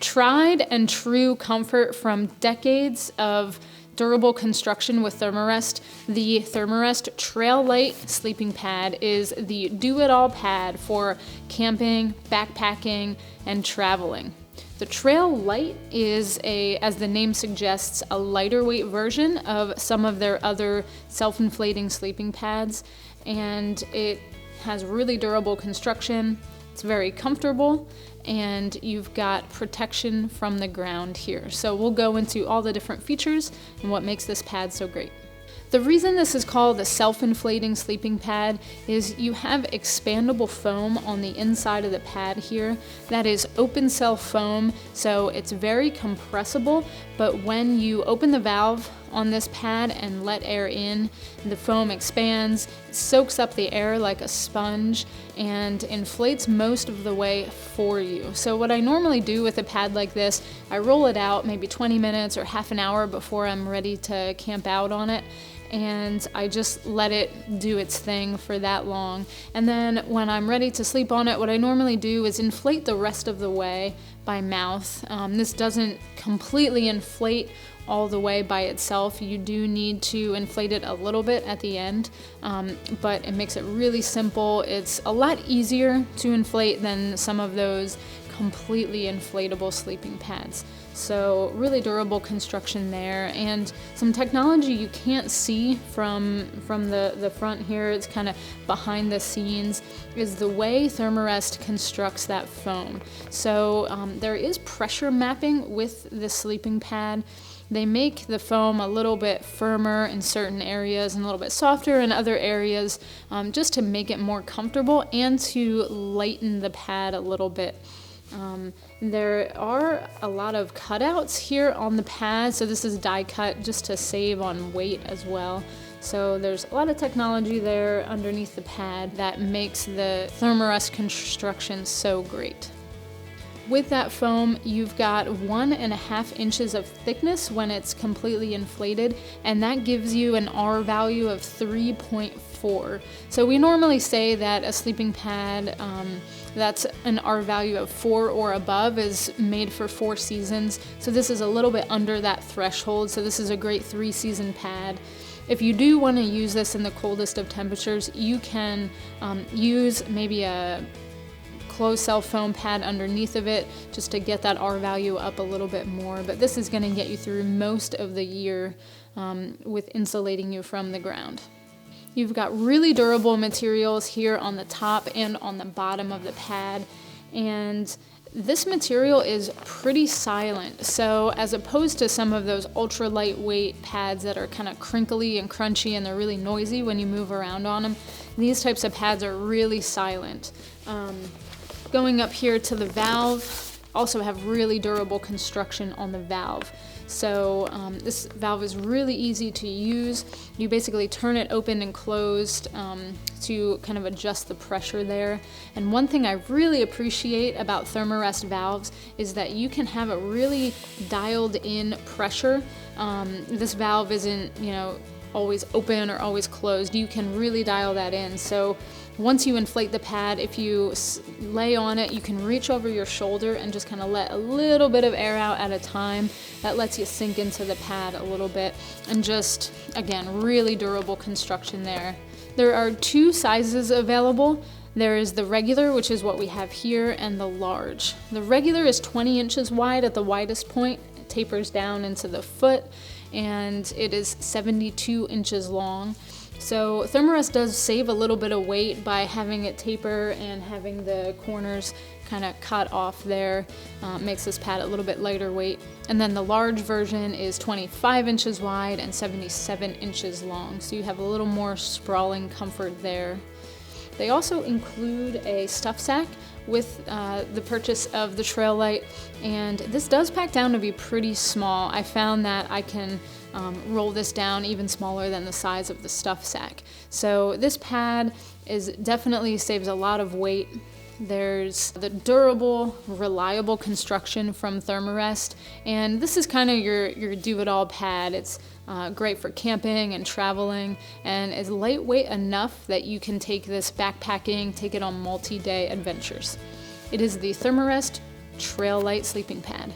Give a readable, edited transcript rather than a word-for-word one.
Tried and true comfort from decades of durable construction with Therm-a-Rest. The Therm-a-Rest Trail Lite sleeping pad is the do-it-all pad for camping, backpacking, and traveling. The Trail Lite is, as the name suggests, a lighter weight version of some of their other self-inflating sleeping pads, and it has really durable construction. It's very comfortable, and you've got protection from the ground here. So we'll go into all the different features and what makes this pad so great. The reason this is called a self-inflating sleeping pad is you have expandable foam on the inside of the pad here. That is open cell foam, so it's very compressible, but when you open the valve on this pad and let air in, the foam expands, soaks up the air like a sponge, and inflates most of the way for you. So what I normally do with a pad like this, I roll it out maybe 20 minutes or half an hour before I'm ready to camp out on it, and I just let it do its thing for that long. And then when I'm ready to sleep on it, what I normally do is inflate the rest of the way by mouth. This doesn't completely inflate all the way by itself. You do need to inflate it a little bit at the end, but it makes it really simple. It's a lot easier to inflate than some of those completely inflatable sleeping pads. So really durable construction there, and some technology you can't see from the front here, it's kind of behind the scenes, is the way Therm-a-Rest constructs that foam. So there is pressure mapping with the sleeping pad. They make the foam a little bit firmer in certain areas and a little bit softer in other areas, just to make it more comfortable and to lighten the pad a little bit. There are a lot of cutouts here on the pad, so this is die cut just to save on weight as well. So there's a lot of technology there underneath the pad that makes the Therm-a-Rest construction so great. With that foam, you've got 1.5 inches of thickness when it's completely inflated, and that gives you an R value of 3.4. So we normally say that a sleeping pad that's an R value of 4 or above is made for 4 seasons. So this is a little bit under that threshold, so this is a great 3-season pad. If you do want to use this in the coldest of temperatures, you can use maybe a closed cell foam pad underneath of it just to get that R value up a little bit more, but this is going to get you through most of the year with insulating you from the ground. You've got really durable materials here on the top and on the bottom of the pad, and this material is pretty silent. So as opposed to some of those ultra lightweight pads that are kind of crinkly and crunchy and they're really noisy when you move around on them, these types of pads are really silent. Going up here to the valve, also have really durable construction on the valve. So this valve is really easy to use. You basically turn it open and closed to kind of adjust the pressure there. And one thing I really appreciate about Therm-a-Rest valves is that you can have a really dialed in pressure. This valve isn't, always open or always closed. You can really dial that in. So once you inflate the pad, if you lay on it, you can reach over your shoulder and just kind of let a little bit of air out at a time. That lets you sink into the pad a little bit, and just, again, really durable construction there. There are 2 sizes available. There is the regular, which is what we have here, and the large. The regular is 20 inches wide at the widest point. It tapers down into the foot, and it is 72 inches long. So Therm-a-Rest does save a little bit of weight by having it taper and having the corners kind of cut off there. Makes this pad a little bit lighter weight. And then the large version is 25 inches wide and 77 inches long. So you have a little more sprawling comfort there. They also include a stuff sack with the purchase of the Trail Lite, and this does pack down to be pretty small. I found that I can roll this down even smaller than the size of the stuff sack. So this pad definitely saves a lot of weight. There's the durable, reliable construction from Therm-a-Rest, and this is kind of your do-it-all pad. It's great for camping and traveling, and is lightweight enough that you can take this backpacking, take it on multi-day adventures. It is the Therm-a-Rest Trail Lite sleeping pad.